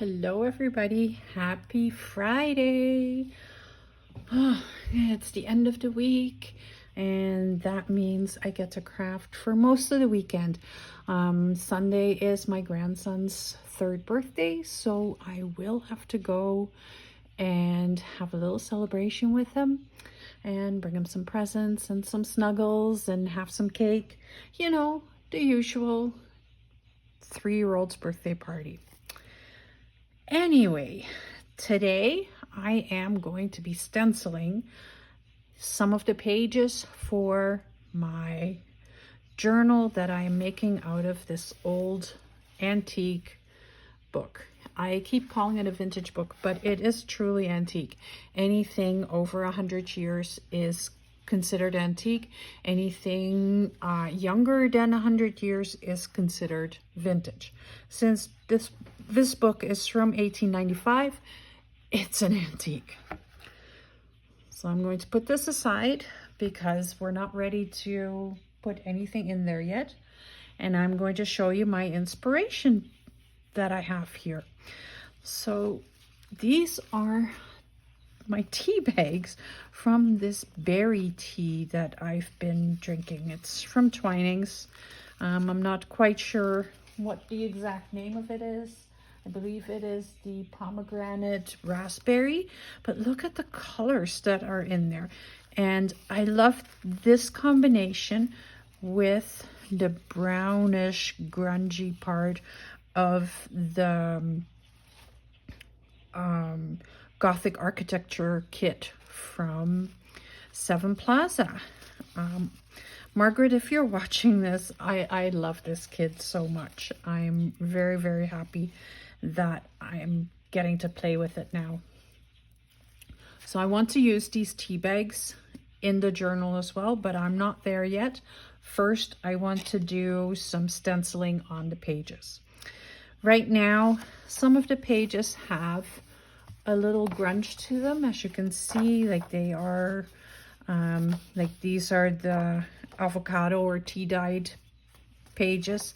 Hello everybody, happy Friday. It's the end of the week and that means I get to craft for most of the weekend. Sunday is my grandson's 3rd birthday, so I will have to go and have a little celebration with him and bring him some presents and some snuggles and have some cake. You know, the usual 3-year-old's birthday party. Anyway, today I am going to be stenciling some of the pages for my journal that I am making out of this old antique book. I keep calling it a vintage book, but it is truly antique. Anything over 100 years is considered antique. Anything younger than 100 years is considered vintage. Since this book is from 1895, it's an antique. So I'm going to put this aside because we're not ready to put anything in there yet. And I'm going to show you my inspiration that I have here. So these are my tea bags from this berry tea that I've been drinking. It's from Twinings. I'm not quite sure what the exact name of it is. I believe it is the pomegranate raspberry, but look at the colors that are in there. And I love this combination with the brownish grungy part of the Gothic Architecture kit from Seven Plaza. Margaret, if you're watching this, I love this kit so much. I'm very, very happy that I'm getting to play with it now. So I want to use these tea bags in the journal as well, but I'm not there yet. First, I want to do some stenciling on the pages. Right now, some of the pages have a little grunge to them, as you can see. Like they are, like these are the avocado or tea dyed pages.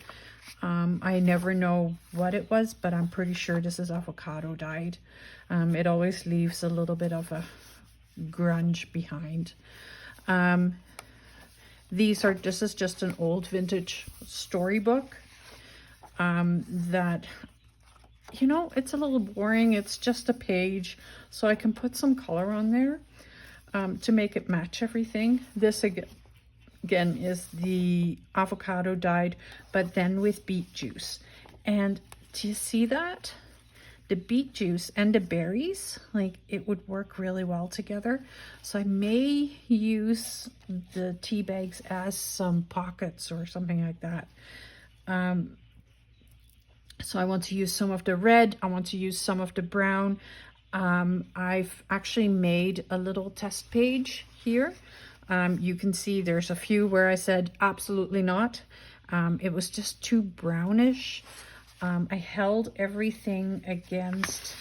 I never know what it was, but I'm pretty sure this is avocado dyed. It always leaves a little bit of a grunge behind. This is just an old vintage storybook that, you know, it's a little boring. It's just a page, so I can put some color on there to make it match everything. This again is the avocado dyed, but then with beet juice. And do you see that? The beet juice and the berries, like it would work really well together. So I may use the tea bags as some pockets or something like that. So I want to use some of the red, I want to use some of the brown. I've actually made a little test page here. You can see there's a few where I said absolutely not. It was just too brownish. I held everything against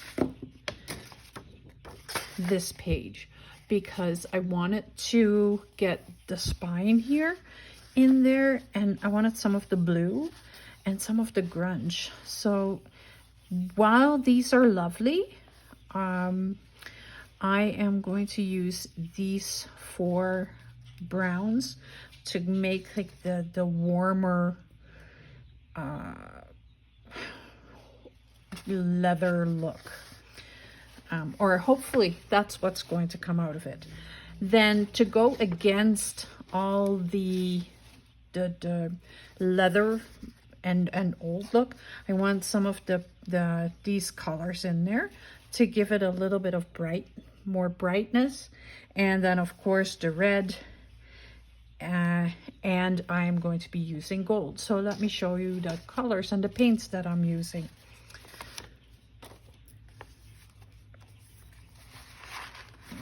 this page because I wanted to get the spine here in there, and I wanted some of the blue and some of the grunge. So while these are lovely, I am going to use these 4 browns to make like the warmer leather look, or hopefully that's what's going to come out of it. Then to go against all the leather and old look, I want some of these colors in there to give it a little bit of more brightness. And then of course the red, and I'm going to be using gold. So let me show you the colors and the paints that I'm using.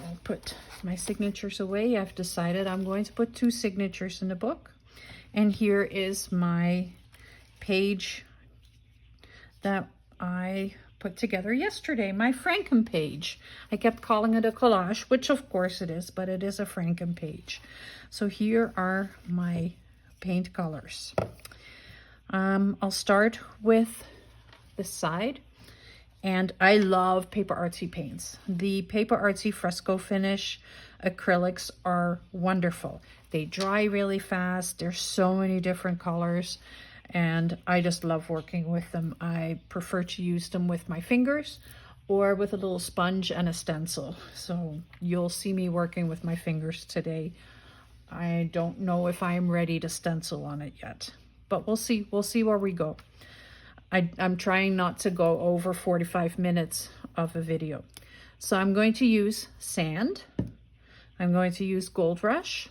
I'll put my signatures away. I've decided I'm going to put 2 signatures in the book. And here is my page that I put together yesterday, my Franken page. I kept calling it a collage, which of course it is, but it is a Franken page. So here are my paint colors. I'll start with the side, And I love PaperArtsy paints. The PaperArtsy fresco finish acrylics are wonderful. They dry really fast. There's so many different colors, and I just love working with them. I prefer to use them with my fingers or with a little sponge and a stencil. So you'll see me working with my fingers today. I don't know if I'm ready to stencil on it yet, but we'll see. We'll see where we go. I'm trying not to go over 45 minutes of a video. So I'm going to use sand. I'm going to use Gold Rush.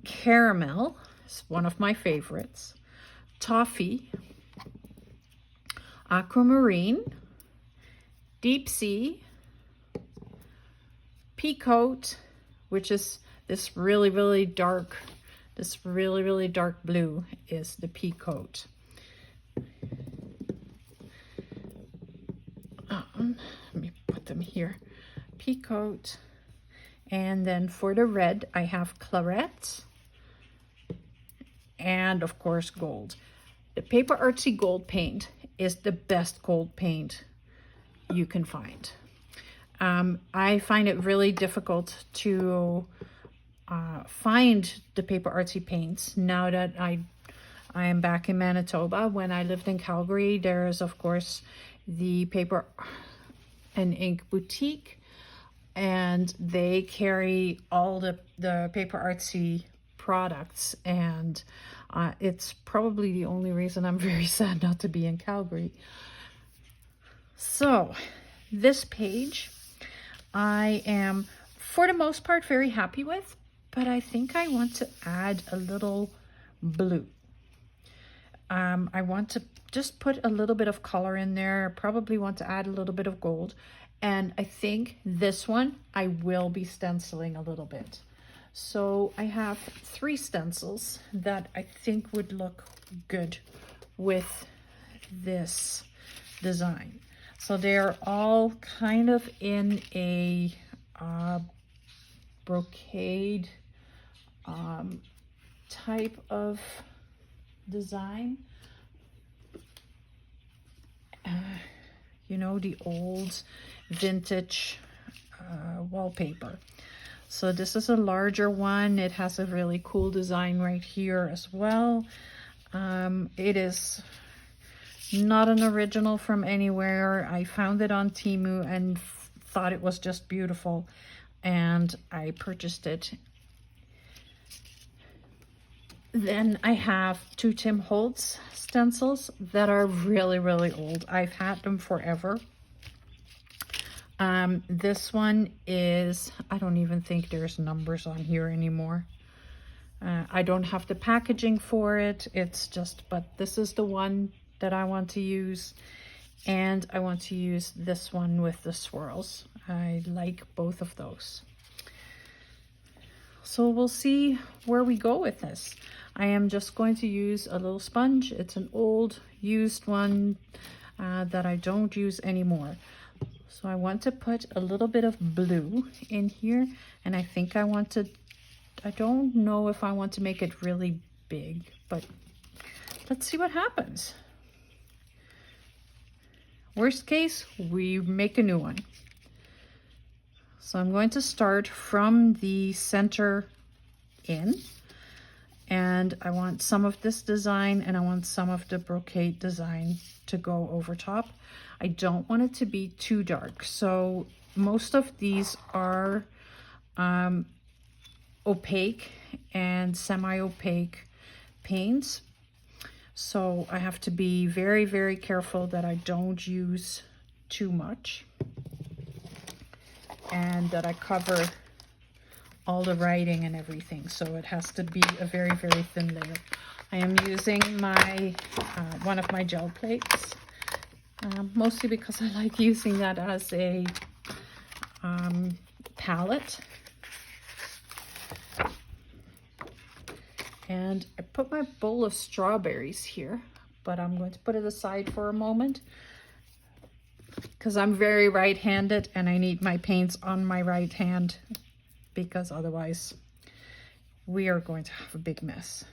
Caramel is one of my favorites. Toffee. Aquamarine. Deep Sea. Peacoat, which is this really dark blue is the Peacoat. Let me put them here. Peacoat. And then for the red, I have Claret. And of course, gold. The PaperArtsy gold paint is the best gold paint you can find. I find it really difficult to find the PaperArtsy paints now that I am back in Manitoba. When I lived in Calgary, there is of course the Paper and Ink boutique, and they carry all the PaperArtsy products, and it's probably the only reason I'm very sad not to be in Calgary. So this page I am for the most part very happy with, but I think I want to add a little blue. I want to just put a little bit of color in there. I probably want to add a little bit of gold. And I think this one, I will be stenciling a little bit. So I have 3 stencils that I think would look good with this design. So they're all kind of in a brocade type of design. You know, the old vintage wallpaper. So this is a larger one. It has a really cool design right here as well. It is not an original from anywhere. I found it on Temu and thought it was just beautiful, and I purchased it. Then I have 2 Tim Holtz stencils that are really old. I've had them forever. This one is, I don't even think there's numbers on here anymore. I don't have the packaging for it. It's just, but this is the one that I want to use. And I want to use this one with the swirls. I like both of those. So we'll see where we go with this. I am just going to use a little sponge. It's an old used one that I don't use anymore. So I want to put a little bit of blue in here, and I think I want to, I don't know if I want to make it really big, but let's see what happens. Worst case, we make a new one. So I'm going to start from the center in, and I want some of this design and I want some of the brocade design to go over top. I don't want it to be too dark. So most of these are opaque and semi-opaque paints. So I have to be very careful that I don't use too much and that I cover all the writing and everything. So it has to be a very thin layer. I am using my one of my gel plates, mostly because I like using that as a palette. And I put my bowl of strawberries here, but I'm going to put it aside for a moment because I'm very right-handed and I need my paints on my right hand, because otherwise we are going to have a big mess.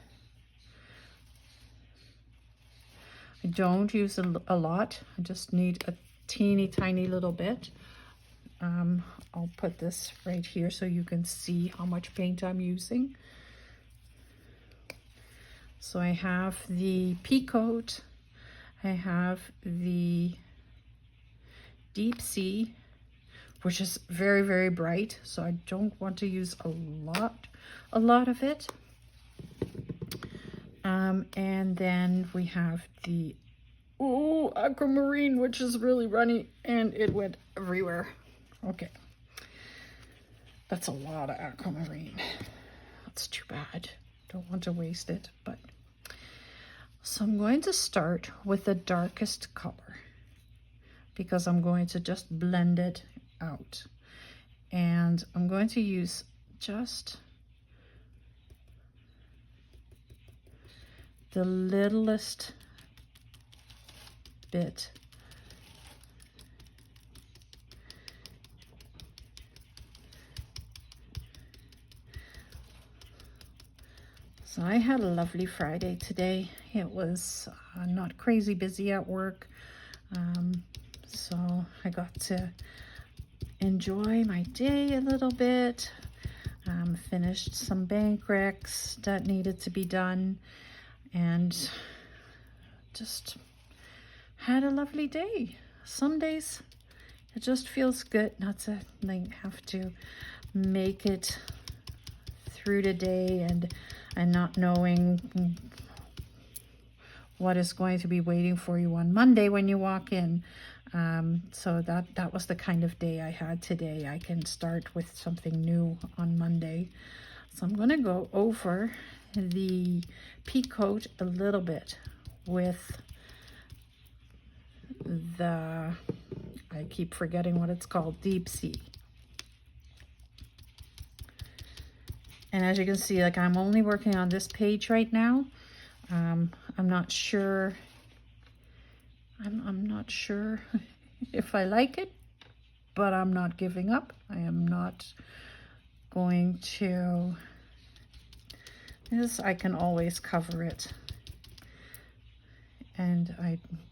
I don't use a lot. I just need a teeny tiny little bit. I'll put this right here so you can see how much paint I'm using. So I have the Peak Coat, I have the Deep Sea, which is very, very bright, so I don't want to use a lot of it. And then we have the aquamarine, which is really runny, and it went everywhere. Okay, that's a lot of aquamarine. That's too bad. Don't want to waste it, but so I'm going to start with the darkest color because I'm going to just blend it out, and I'm going to use just the littlest bit. So I had a lovely Friday today. It was not crazy busy at work, so I got to enjoy my day a little bit. Finished some bank recs that needed to be done, and just had a lovely day. Some days it just feels good not to have to make it through the day and not knowing what is going to be waiting for you on Monday when you walk in. So that was the kind of day I had today. I can start with something new on Monday. So I'm going to go over the Peak Coat a little bit with the, I keep forgetting what it's called, Deep Sea. And as you can see, like, I'm only working on this page right now. I'm not sure. I'm not sure if I like it, but I'm not giving up. I am not going to. This, I can always cover it,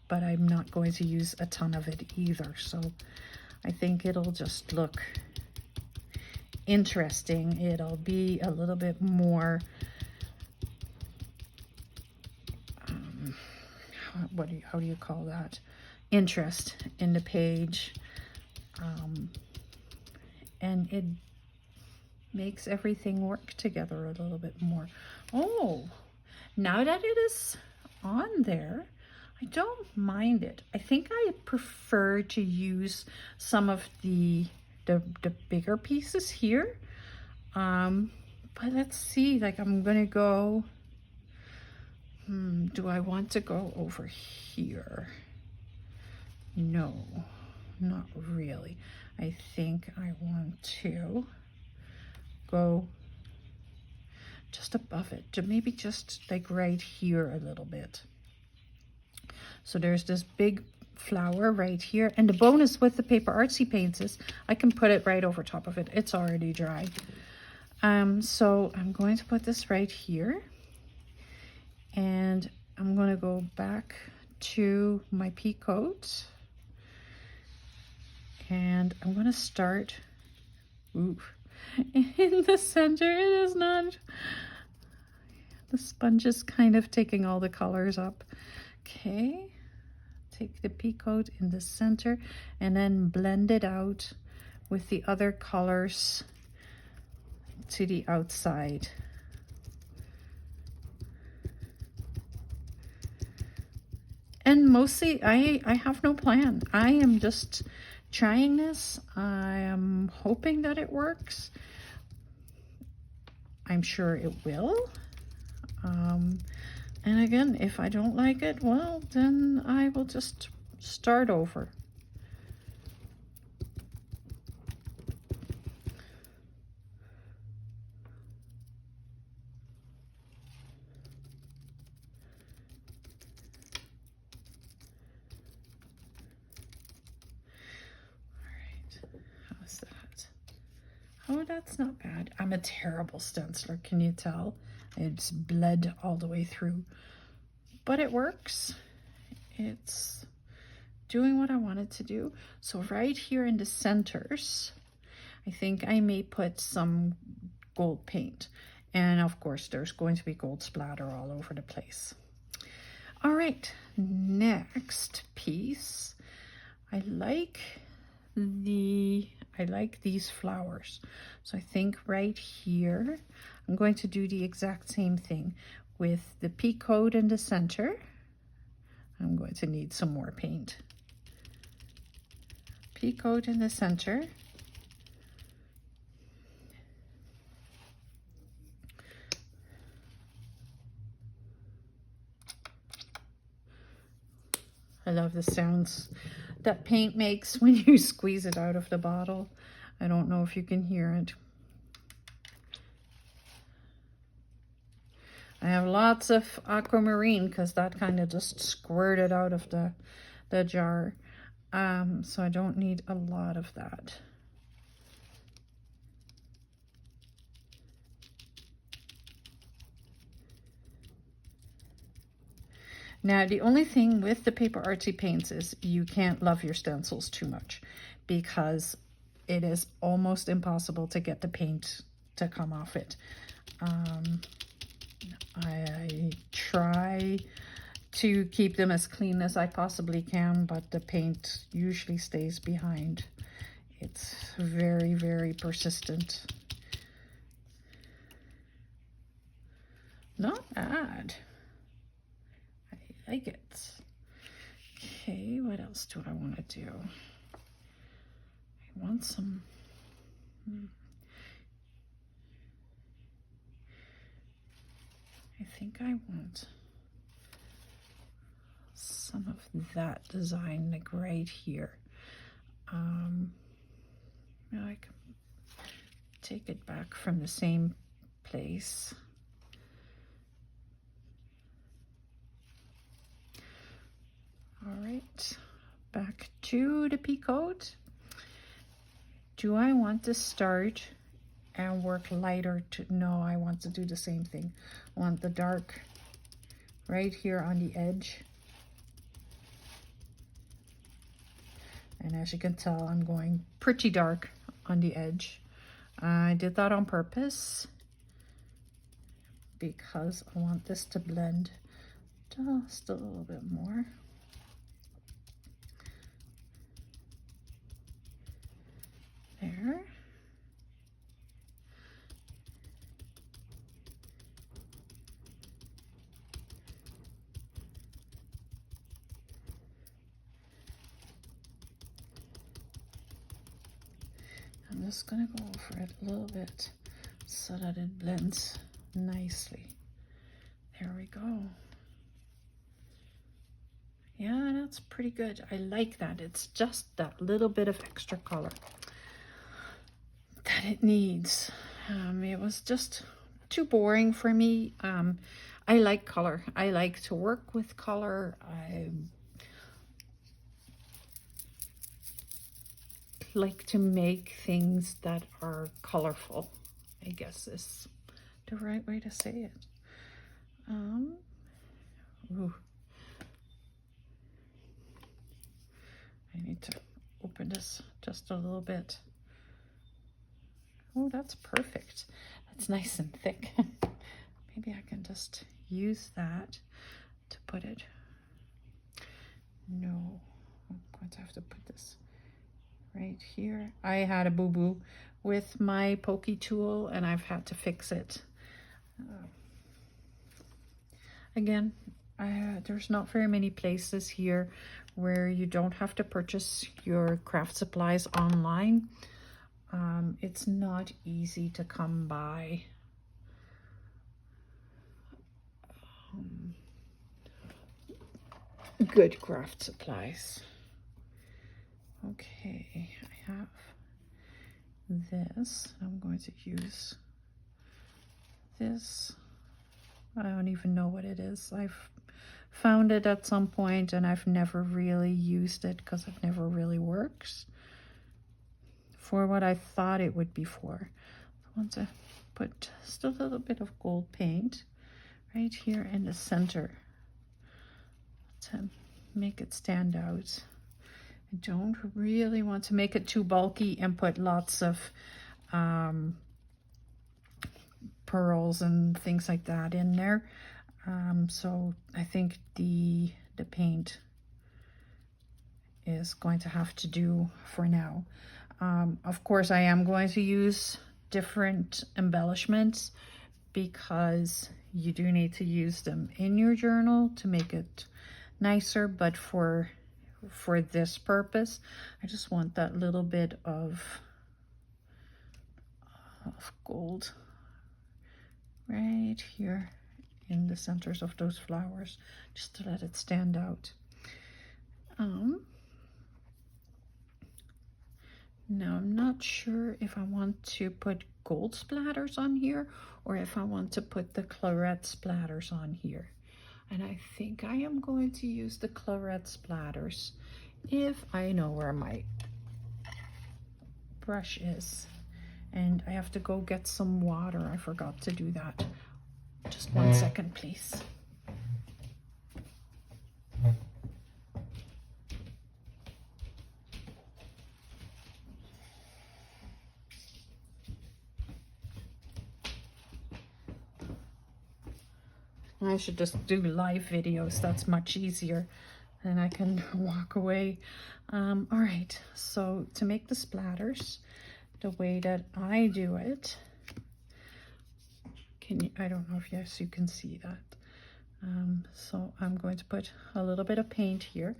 but I'm not going to use a ton of it either. So I think it'll just look interesting. It'll be a little bit more how do you call that, interest in the page, and it makes everything work together a little bit more. Oh, now that it is on there, I don't mind it. I think I prefer to use some of the bigger pieces here, but let's see. Like, I'm gonna go, do I want to go over here? No, not really. I think I want to go just above it, to maybe just like right here a little bit. So there's this big flower right here, and the bonus with the PaperArtsy paints is I can put it right over top of it. It's already dry. So I'm going to put this right here, and I'm going to go back to my Peak Coat, and I'm going to start in the center. It is not, the sponge is kind of taking all the colors up. Okay, take the Peak Coat in the center and then blend it out with the other colors to the outside. And mostly I have no plan. I am just trying this. I am hoping that it works. I'm sure it will. And again, if I don't like it, well, then I will just start over. How's that? Oh, that's not bad. I'm a terrible stenciler, can you tell? It's bled all the way through, but it works. It's doing what I wanted to do. So right here in the centers, I think I may put some gold paint. And of course, there's going to be gold splatter all over the place. All right, next piece. I like these flowers. So I think right here, I'm going to do the exact same thing with the pea coat in the center. I'm going to need some more paint. Pea coat in the center. I love the sounds that paint makes when you squeeze it out of the bottle. I don't know if you can hear it. I have lots of aquamarine because that kind of just squirted out of the jar. So I don't need a lot of that. Now, the only thing with the PaperArtsy paints is you can't love your stencils too much because it is almost impossible to get the paint to come off it. I try to keep them as clean as I possibly can, but the paint usually stays behind. It's very, very persistent. Not bad. I like it. Okay, what else do I want to do? I want some... I think I want some of that design, like right here. I can take it back from the same place. All right, back to the pea coat. Do I want to start and work lighter? No, I want to do the same thing. I want the dark right here on the edge. And as you can tell, I'm going pretty dark on the edge. I did that on purpose because I want this to blend just a little bit more. There. I'm just going to go over it a little bit so that it blends nicely. There we go. Yeah, that's pretty good. I like that. It's just that little bit of extra color that it needs. It was just too boring for me. I like color. I like to work with color. I like to make things that are colorful, I guess is the right way to say it. Ooh. I need to open this just a little bit. Oh, that's perfect. That's nice and thick. Maybe I can just use that to put it. No, I'm going to have to put this right here. I had a boo-boo with my pokey tool and I've had to fix it. Again, there's not very many places here where you don't have to purchase your craft supplies online. It's not easy to come by. Good craft supplies. Okay, I have this. I'm going to use this. I don't even know what it is. I've found it at some point and I've never really used it because it never really works for what I thought it would be for. I want to put just a little bit of gold paint right here in the center to make it stand out. I don't really want to make it too bulky and put lots of pearls and things like that in there. So I think the paint is going to have to do for now. Of course, I am going to use different embellishments because you do need to use them in your journal to make it nicer, but for this purpose, I just want that little bit of gold right here in the centers of those flowers, just to let it stand out. Now I'm not sure if I want to put gold splatters on here or if I want to put the claret splatters on here. And I think I am going to use the claret splatters if I know where my brush is. And I have to go get some water. I forgot to do that. Just 1 second, please. I should just do live videos. That's much easier. And I can walk away. All right, so to make the splatters, the way that I do it, I don't know if yes you can see that. So I'm going to put a little bit of paint here,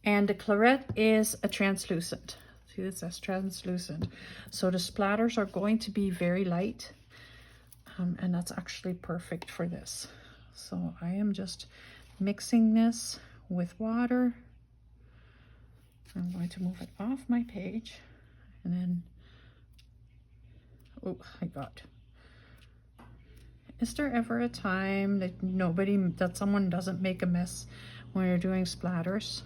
and the claret is a translucent. See, it says translucent. So the splatters are going to be very light, and that's actually perfect for this. So I am just mixing this with water. I'm going to move it off my page, and then, oh, I got. Is there ever a time that someone doesn't make a mess when you're doing splatters?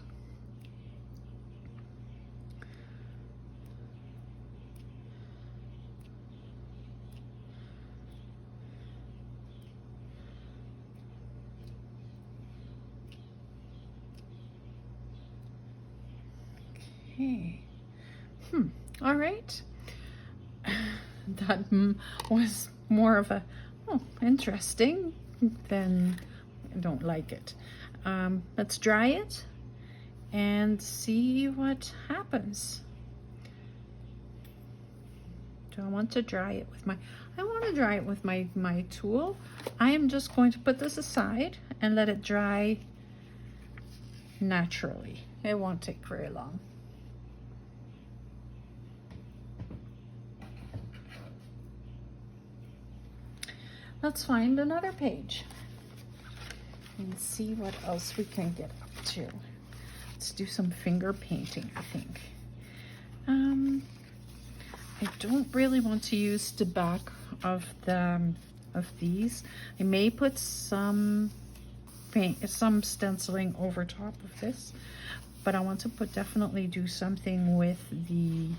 Okay. All right. That was more of a interesting than I don't like it. Let's dry it and see what happens. Do I want to dry it with I want to dry it with my tool. I am just going to put this aside and let it dry naturally. It won't take very long. Let's find another page and see what else we can get up to. Let's do some finger painting, I think. I don't really want to use the back of these. I may put some stenciling over top of this, but I want to definitely do something with the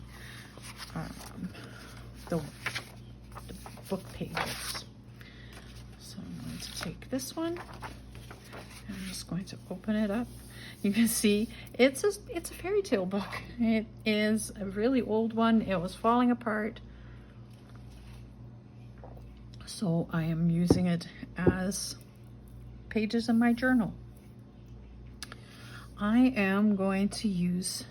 book pages. I'm going to take this one. I'm just going to open it up. You can see it's a fairy tale book. It is a really old one. It was falling apart. So I am using it as pages in my journal. I am going to use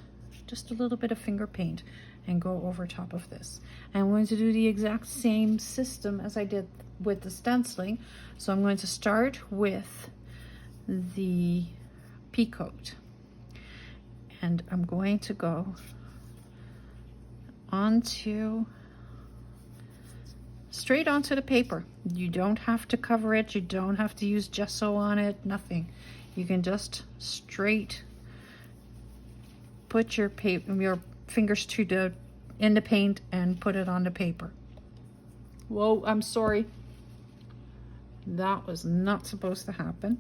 just a little bit of finger paint and go over top of this. I'm going to do the exact same system as I did with the stenciling. So I'm going to start with the pea coat, and I'm going to go straight onto the paper. You don't have to cover it, you don't have to use gesso on it, nothing. You can just straight put your fingers in the paint and put it on the paper. Whoa, I'm sorry. That was not supposed to happen.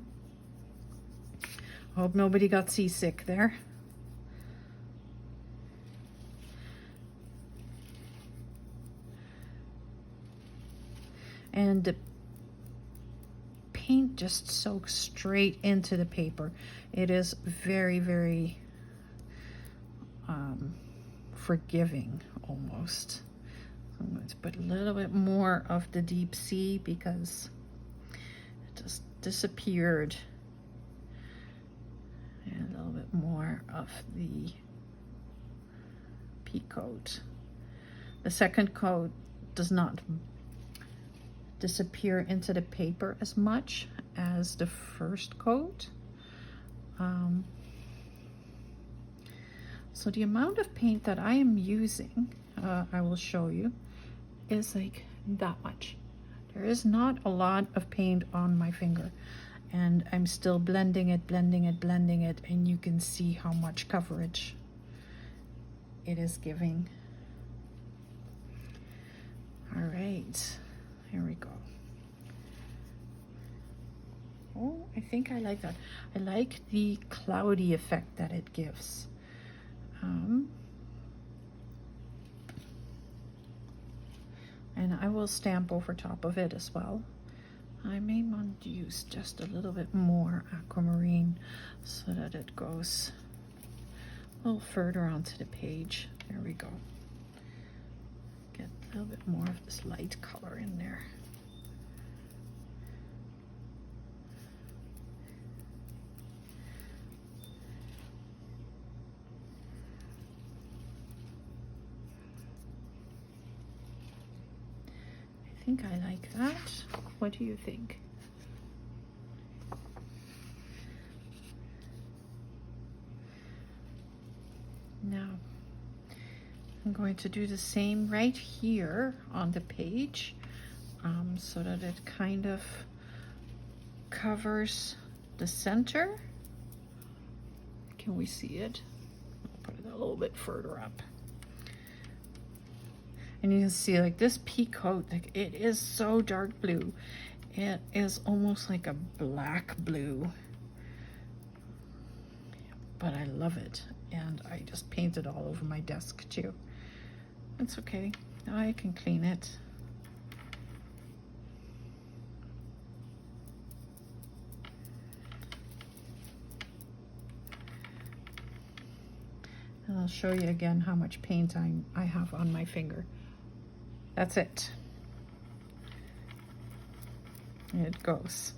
I hope nobody got seasick there. And the paint just soaks straight into the paper. It is very, very forgiving almost. I'm going to put a little bit more of the deep sea because it just disappeared. And a little bit more of the peak coat. The second coat does not disappear into the paper as much as the first coat. So the amount of paint that I am using, I will show you, is like that much. There is not a lot of paint on my finger, and I'm still blending it, and you can see how much coverage it is giving. All right, here we go. Oh, I think I like that. I like the cloudy effect that it gives. And I will stamp over top of it as well. I may want to use just a little bit more aquamarine so that it goes a little further onto the page. There we go. Get a little bit more of this light color in there. I think I like that. What do you think? Now, I'm going to do the same right here on the page so that it kind of covers the center. Can we see it? I'll put it a little bit further up. And you can see like this peak coat, like it is so dark blue. It is almost like a black blue. But I love it. And I just painted all over my desk too. It's okay. I can clean it. And I'll show you again how much paint I have on my finger. That's it. It goes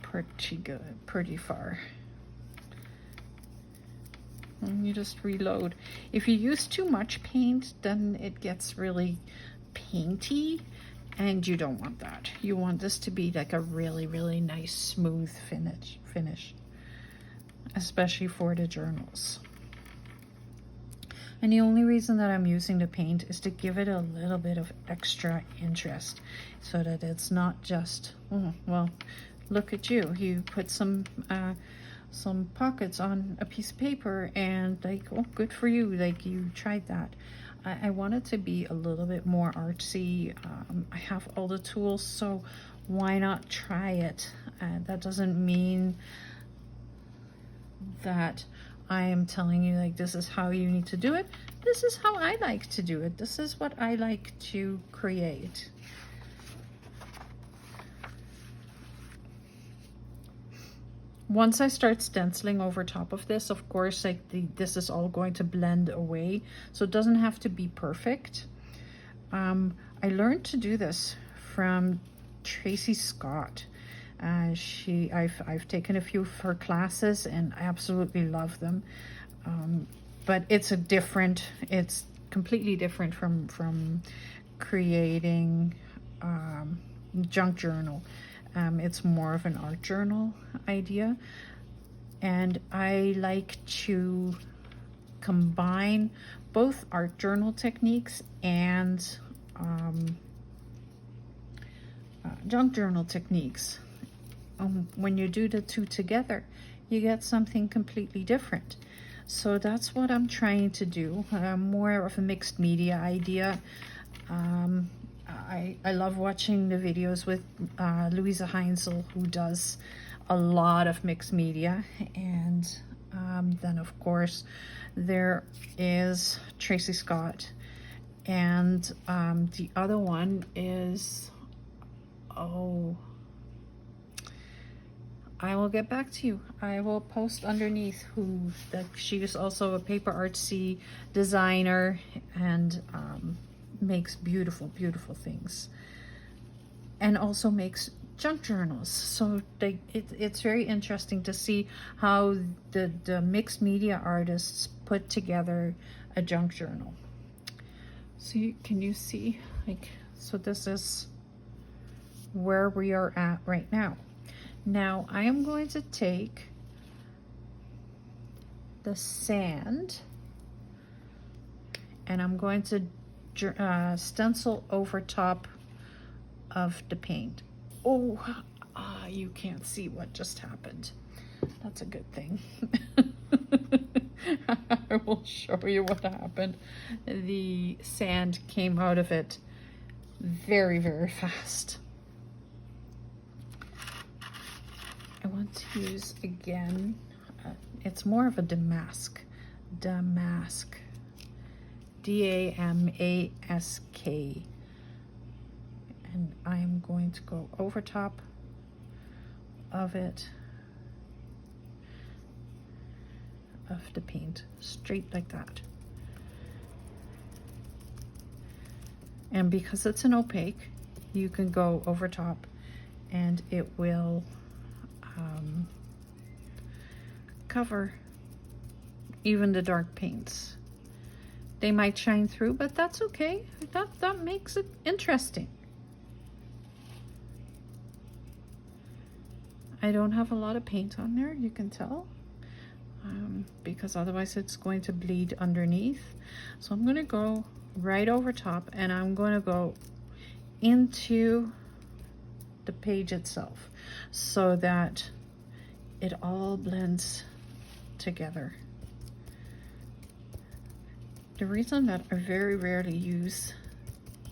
pretty good, pretty far. And you just reload. If you use too much paint, then it gets really painty, and you don't want that. You want this to be like a really, really nice, smooth finish, especially for the journals. And the only reason that I'm using the paint is to give it a little bit of extra interest so that it's not just, oh, well, look at you. You put some pockets on a piece of paper and like, oh, good for you. Like you tried that. I want it to be a little bit more artsy. I have all the tools, so why not try it? That doesn't mean that I am telling you like this is how you need to do it. This is how I like to do it. This is what I like to create. Once I start stenciling over top of this, of course, like this is all going to blend away, so it doesn't have to be perfect. I learned to do this from Tracy Scott. I've taken a few of her classes and I absolutely love them. But it's completely different from creating junk journal. It's more of an art journal idea. And I like to combine both art journal techniques and junk journal techniques. When you do the two together, you get something completely different. So that's what I'm trying to do, more of a mixed media idea. I love watching the videos with Luise Heinzl, who does a lot of mixed media. And then of course there is Tracy Scott. And the other one is, I will get back to you. I will post underneath that she is also a PaperArtsy designer and makes beautiful, beautiful things. And also makes junk journals. So it's very interesting to see how the mixed media artists put together a junk journal. So can you see, like, so this is where we are at right now. Now I am going to take the sand and I'm going to stencil over top of the paint. Oh, you can't see what just happened. That's a good thing. I will show you what happened. The sand came out of it very, very fast. I want to use again, it's more of a damask, D-A-M-A-S-K. And I'm going to go over top of it, of the paint, straight like that. And because it's an opaque, you can go over top and it will cover even the dark paints. They might shine through, but that's okay. That makes it interesting. I don't have a lot of paint on there, you can tell, because otherwise it's going to bleed underneath. So I'm going to go right over top and I'm going to go into the page itself so that it all blends together. The reason that I very rarely use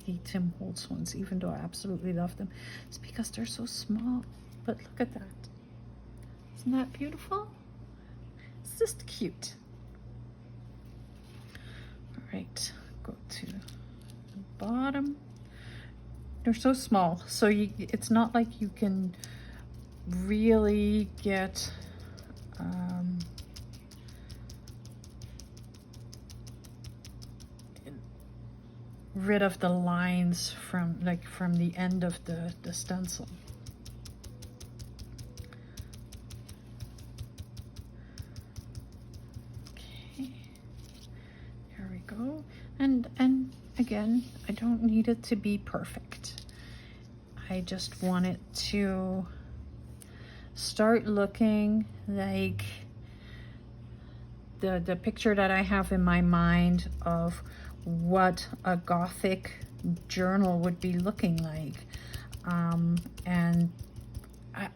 the Tim Holtz ones, even though I absolutely love them, is because they're so small. But look at that. Isn't that beautiful? It's just cute. All right, go to the bottom. They're so small, so it's not like you can really get rid of the lines from the end of the stencil. Okay, here we go. And again, I don't need it to be perfect. I just want it to start looking like the picture that I have in my mind of what a Gothic journal would be looking like. And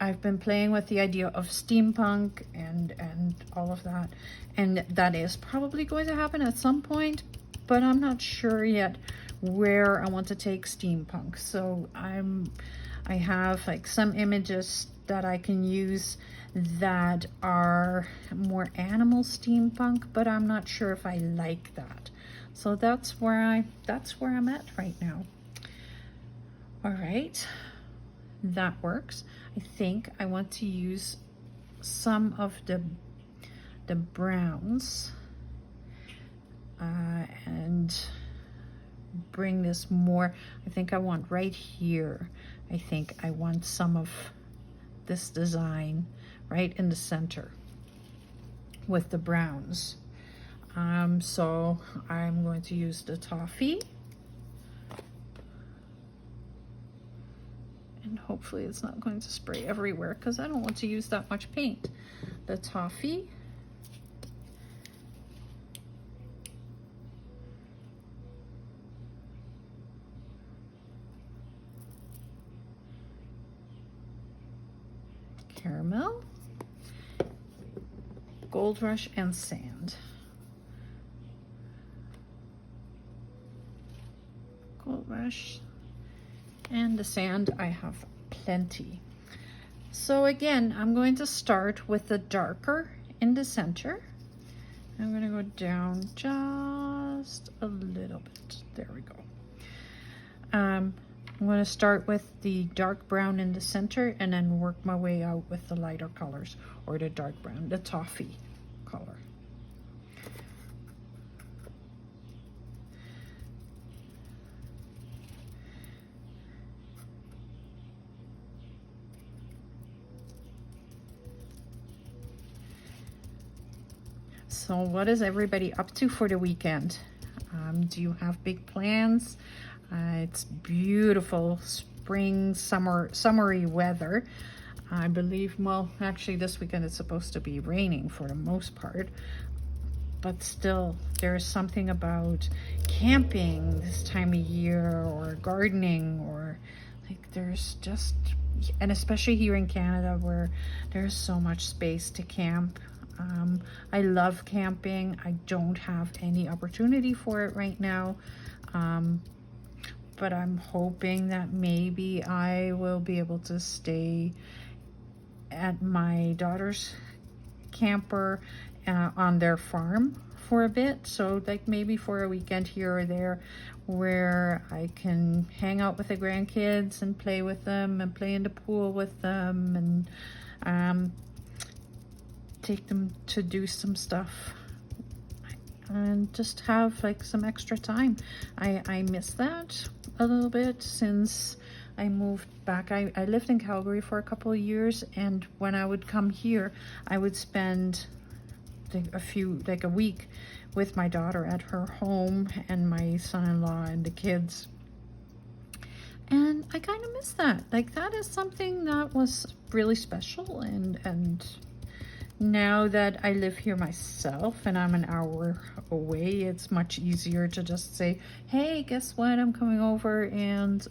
I've been playing with the idea of steampunk and all of that, and that is probably going to happen at some point, but I'm not sure yet where I want to take steampunk. So I have like some images that I can use that are more animal steampunk, but I'm not sure if I like that. So that's where I'm at right now. All right, that works. I think I want to use some of the browns and bring this more. I think I want right here. I think I want some of this design right in the center with the browns. So I'm going to use the toffee, and hopefully it's not going to spray everywhere because I don't want to use that much paint. The toffee, caramel, Gold Rush, and sand. Gold Rush and the sand, I have plenty. So again, I'm going to start with the darker in the center. I'm going to go down just a little bit. There we go. I'm going to start with the dark brown in the center and then work my way out with the lighter colors, or the dark brown, the toffee color. So what is everybody up to for the weekend? Do you have big plans? It's beautiful spring, summery weather. I believe, well, actually this weekend it's supposed to be raining for the most part, but still there's something about camping this time of year, or gardening, or like there's just, and especially here in Canada where there's so much space to camp. I love camping. I don't have any opportunity for it right now. But I'm hoping that maybe I will be able to stay at my daughter's camper on their farm for a bit. So like maybe for a weekend here or there where I can hang out with the grandkids and play with them and play in the pool with them, and take them to do some stuff and just have like some extra time. I miss that a little bit since I moved back. I lived in Calgary for a couple of years, and when I would come here I would spend like a week with my daughter at her home and my son-in-law and the kids, and I kind of miss that. Like that is something that was really special, and now that I live here myself and I'm an hour away, it's much easier to just say, hey, guess what? I'm coming over and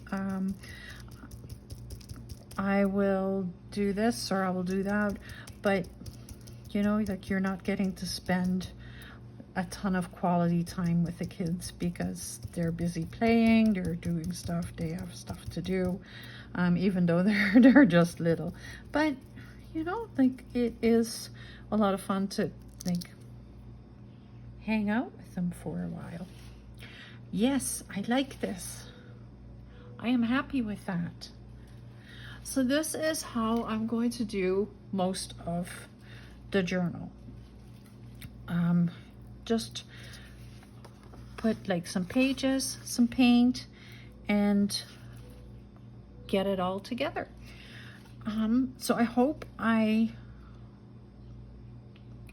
I will do this or I will do that. But, you know, like you're not getting to spend a ton of quality time with the kids because they're busy playing, they're doing stuff, they have stuff to do, even though they're just little. But you know, like it is a lot of fun to like hang out with them for a while. Yes, I like this. I am happy with that. So this is how I'm going to do most of the journal. Just put like some pages, some paint, and get it all together. So I hope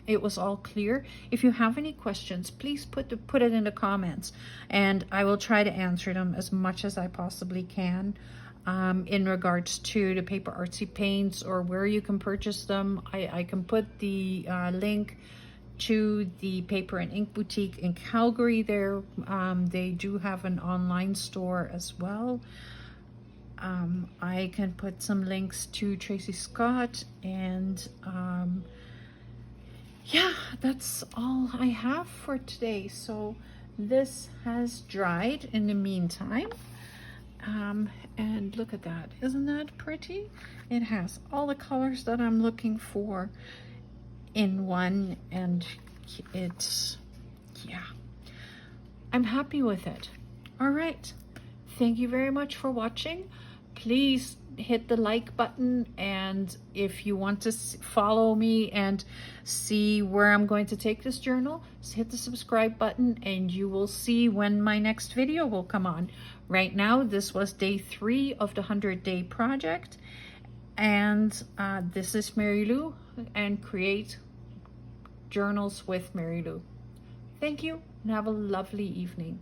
it was all clear. If you have any questions, please put it in the comments, and I will try to answer them as much as I possibly can. In regards to the PaperArtsy paints or where you can purchase them, I can put the link to the Paper and Ink Boutique in Calgary there. They do have an online store as well. I can put some links to Tracy Scott, and yeah, that's all I have for today. So this has dried in the meantime, and look at that. Isn't that pretty? It has all the colors that I'm looking for in one, and it's, yeah, I'm happy with it. All right, thank you very much for watching. Please hit the like button, and if you want to follow me and see where I'm going to take this journal, hit the subscribe button and you will see when my next video will come on. Right now, this was day 3 of the 100-day project, and this is Mary Lou, and Create Journals with Mary Lou. Thank you and have a lovely evening.